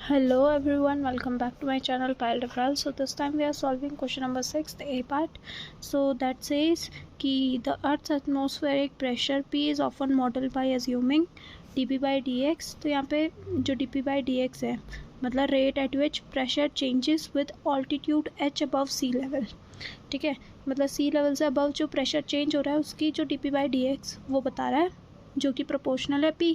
Hello everyone, welcome back to my channel Pile Referral. So this time we are solving question number 6, the A part. So that says कि the Earth's atmospheric pressure P is often modeled by assuming dP by dx. तो यहाँ पे जो dP by dx है मतलब rate at which pressure changes with altitude h above sea level. ठीक है, मतलब सी लेवल से अबव जो प्रेशर चेंज हो रहा है उसकी जो dP by dx वो बता रहा है, जो कि प्रोपोर्शनल है P.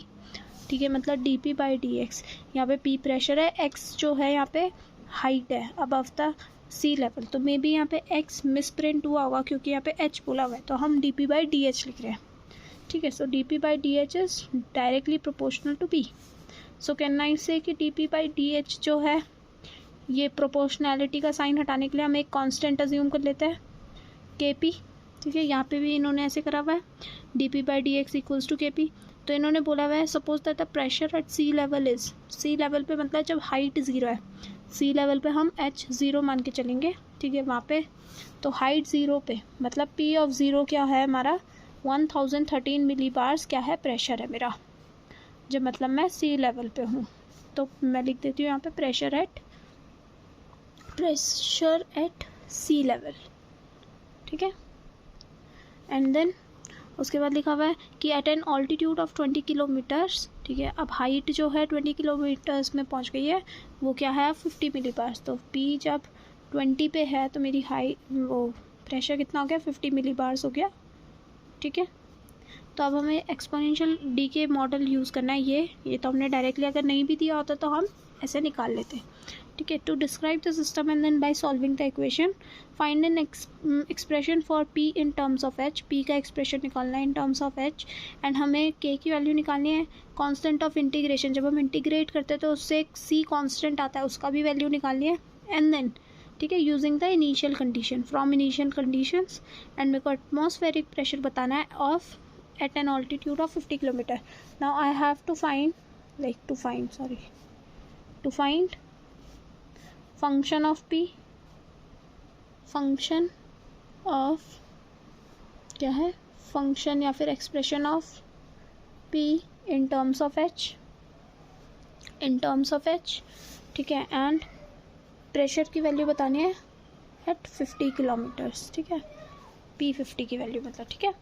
ठीक है, मतलब dP बाई डी एक्स. यहाँ पे P प्रेशर है, x जो है यहाँ पे हाइट है अबव द सी लेवल. तो मे बी यहाँ पे x मिस प्रिंट हुआ होगा क्योंकि यहाँ पे h बोला हुआ है, तो हम dP बाई डी एच लिख रहे हैं. ठीक है, so dP by D H is directly proportional to P. So can I say कि dP बाई डी एच जो है ये प्रोपोर्शनैलिटी का साइन हटाने के लिए हम एक कांस्टेंट अज्यूम कर लेते हैं Kp. ठीक है, यहाँ पे भी इन्होंने ऐसे करा हुआ है dP by d x equals to Kp. तो इन्होंने बोला हुआ है suppose that the pressure at sea level is, sea level पे मतलब जब हाइट ज़ीरो है, सी लेवल पे हम h ज़ीरो मान के चलेंगे. ठीक है, वहाँ पे तो हाइट ज़ीरो पे मतलब P ऑफ ज़ीरो क्या है हमारा 1013 मिली बार्स क्या है प्रेशर है मेरा, जब मतलब मैं सी लेवल पे हूँ. तो मैं लिख देती हूँ यहाँ पे प्रेशर एट सी लेवल. ठीक है, एंड देन उसके बाद लिखा हुआ है कि at an altitude of 20 kilometres. ठीक है, अब हाइट जो है 20 किलोमीटर्स में पहुंच गई है, वो क्या है 50 मिली बार्स. तो P जब 20 पे है तो मेरी हाइट वो प्रेशर कितना हो गया 50 मिली बार्स हो गया. ठीक है, तो अब हमें एक्सपोनेंशियल डी के मॉडल यूज़ करना है. ये तो हमने डायरेक्टली अगर नहीं भी दिया होता तो हम ऐसे निकाल लेते. ठीक है, to describe the system and then by solving the equation find an expression for P in terms of H. P का एक्सप्रेशन निकालना है in terms of H and हमें K की वैल्यू निकालनी है. कांस्टेंट ऑफ इंटीग्रेशन जब हम integrate करते हैं तो उससे एक C कांस्टेंट आता है, उसका भी वैल्यू निकालनी है. एंड देन ठीक है, using the initial condition from initial conditions and मेरे को एटमॉस्फेरिक प्रेशर बताना है of at an altitude of 50 kilometer. Now I have to find function of P, function of क्या है function या फिर expression of P in terms of H. ठीक है, and प्रेशर की वैल्यू बतानी है at 50 किलोमीटर्स. ठीक है, P 50 की वैल्यू मतलब. ठीक है,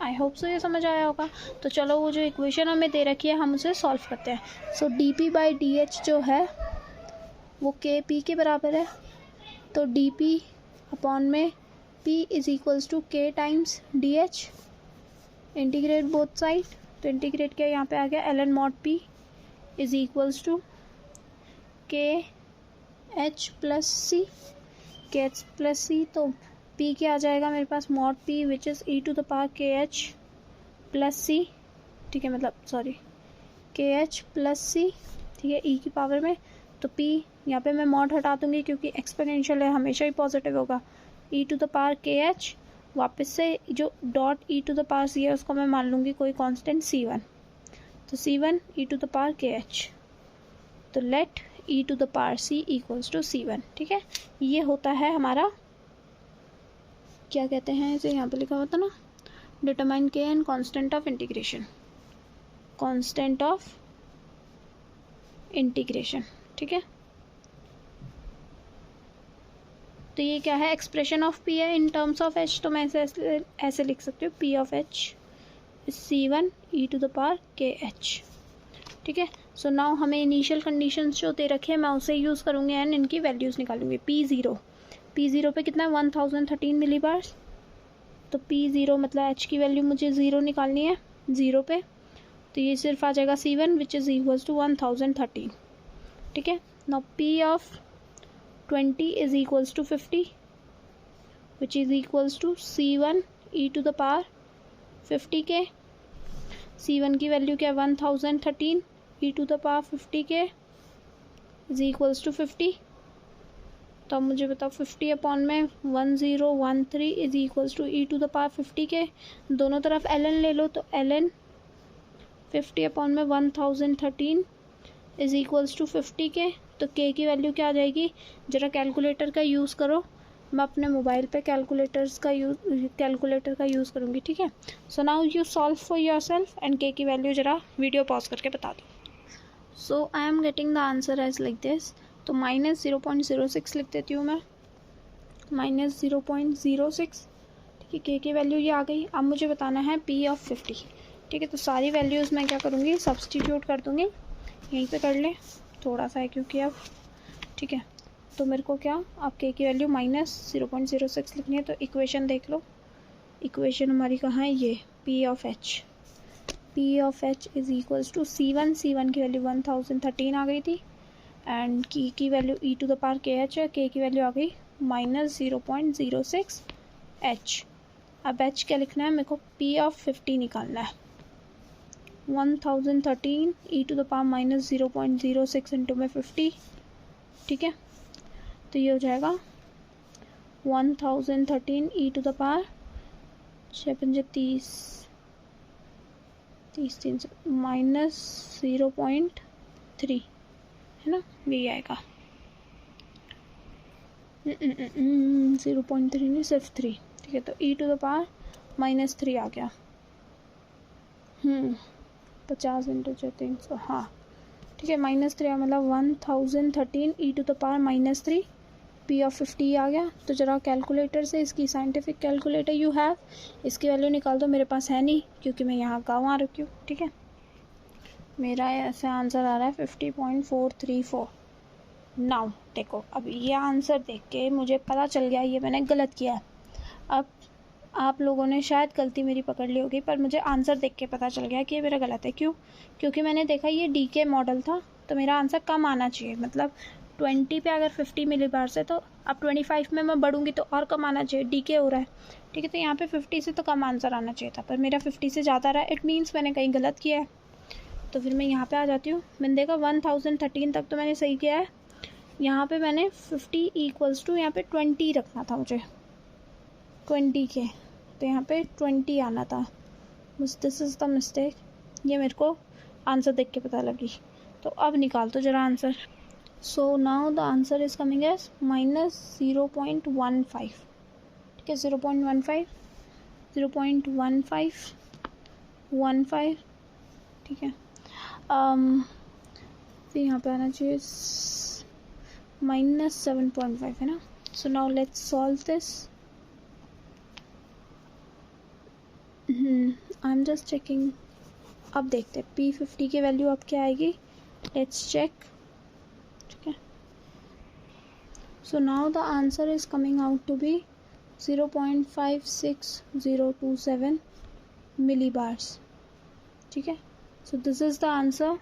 आई होप सो ये समझ आया होगा. तो चलो वो जो इक्वेशन हमें दे रखी है हम उसे सॉल्व करते हैं. So dP by D H जो है वो Kp के बराबर है. तो dP अपॉन में P is equals to K times D H. Integrate both side, तो इंटीग्रेट किया यहाँ पे आ गया ln mod P is equals to KH plus C. KH plus C तो P क्या आ जाएगा मेरे पास mod P which is e to the power KH plus C. ठीक है, मतलब सॉरी KH प्लस सी. ठीक है, e की पावर में तो P यहाँ पे मैं मॉड हटा दूँगी क्योंकि एक्सपोनेंशियल है, हमेशा ही पॉजिटिव होगा. e to the power KH वापस से जो dot e to the power C है उसको मैं मान लूँगी कोई कांस्टेंट C1. तो C1 e to the power KH. तो let e to the power C equals to C1. ठीक है, ये होता है हमारा क्या कहते हैं इसे, यहाँ पे लिखा हुआ था ना determine K and constant of integration. ठीक है, तो ये क्या है एक्सप्रेशन ऑफ P है इन टर्म्स ऑफ H. तो मैं ऐसे लिख सकती हूँ P of H C1 e to the power KH. ठीक है, सो नाउ हमें इनिशियल कंडीशंस जो दे रखे हैं मैं उसे यूज़ करूँगी एंड इनकी वैल्यूज़ निकालूंगी. P0 पे कितना है 1013 मिली बार्स. तो P0 मतलब H की वैल्यू मुझे ज़ीरो निकालनी है ज़ीरो पे. तो ये सिर्फ आ जाएगा C1 which is equals to 1013. ठीक है, now P of 20 is equals to 50 which is equals to C1 e to the power 50 K. C1 की वैल्यू क्या है 1013 e टू द पावर 50 के इज इक्वल्स टू 50. तो अब मुझे बताओ 50 अपॉन में 1013 is equals to e to the power 50 K. दोनों तरफ ln ले लो तो ln 50 अपॉन में 1013 इज इक्वल्स टू 50 के. तो k की वैल्यू क्या आ जाएगी, ज़रा कैलकुलेटर का यूज़ करो. मैं अपने मोबाइल पे कैलकुलेटर का यूज़ करूँगी. ठीक है, so now you solve for yourself and k की वैल्यू ज़रा वीडियो पॉज करके बता दो. So I am getting the answer as like this. तो -0.06 लिख देती हूँ मैं, -0.06। ठीक है, के की वैल्यू ये आ गई। अब मुझे बताना है पी ऑफ 50। ठीक है, तो सारी वैल्यूज़ मैं क्या करूँगी, सब्सटीट्यूट कर दूँगी। यहीं पे कर लें, थोड़ा सा है क्योंकि अब, ठीक है। तो मेरे को क्या, अब के की वैल्यू -0.06 लिखनी है। तो इक्वेशन देख लो, इक्वेशन हमारी कहाँ है, ये P of H. P of H is equals to C1 की वैल्यू 1013 आ गई थी, एंड की वैल्यू e⁻ KH है, के की वैल्यू आ गई -0.06 H। अब H क्या लिखना है मेरे को, P ऑफ 50 निकालना है। 1013 e⁻ -0.06 इंटू में 50। ठीक है, तो ये हो जाएगा 1013 e⁻, 6×5 30 3 -0.3 है ना, ये आएगा 0.3 नहीं, सिर्फ 3। ठीक है, तो e⁻ -3 आ गया। 50 इंटू 300, हाँ ठीक है, -3 मतलब 1013 e⁻, -3 P ऑफ 50 आ गया। तो ज़रा कैलकुलेटर से, इसकी साइंटिफिक कैलकुलेटर यू हैव, इसकी वैल्यू निकाल दो। मेरे पास है नहीं क्योंकि मैं यहाँ गाँव आ रखी हूँ। ठीक है, मेरा ऐसा आंसर आ रहा है 50.434। नाउ देखो, अब ये आंसर देख के मुझे पता चल गया ये मैंने गलत किया है। अब आप लोगों ने शायद गलती मेरी पकड़ ली होगी, पर मुझे आंसर देख के पता चल गया कि ये मेरा गलत है। क्यों? क्योंकि मैंने देखा ये DK मॉडल था, तो मेरा आंसर कम आना चाहिए। मतलब 20 पे अगर 50 मिली बार से, तो अब 25 में मैं बढ़ूंगी तो और कम आना चाहिए, DK हो रहा है। ठीक है, तो यहाँ पे 50 से तो कम आंसर आना चाहिए था, पर मेरा 50 से ज़्यादा रहा। इट मीन्स मैंने कहीं गलत किया है। तो फिर मैं यहाँ पे आ जाती हूँ। मैंने देखा 1013 तक तो मैंने सही किया है। यहाँ पे मैंने 50 इक्वल्स टू यहाँ पे 20 रखना था मुझे, 20 के, तो यहाँ पे 20 आना था। बस दिस इज़ द मिस्टेक। ये मेरे को आंसर देख के पता लगी। तो अब निकाल दो जरा answer. So now the answer is coming as -0.15। ठीक है, 0.15 ठीक है। फिर यहाँ पे आना चाहिए -7.5 है ना। So now let's solve this. I am just checking. अब देखते हैं P50 की वैल्यू अब क्या आएगी, लेट्स चेक। ठीक है, so now the answer is coming out to be 0.56027 millibars. ठीक है, so this is the answer.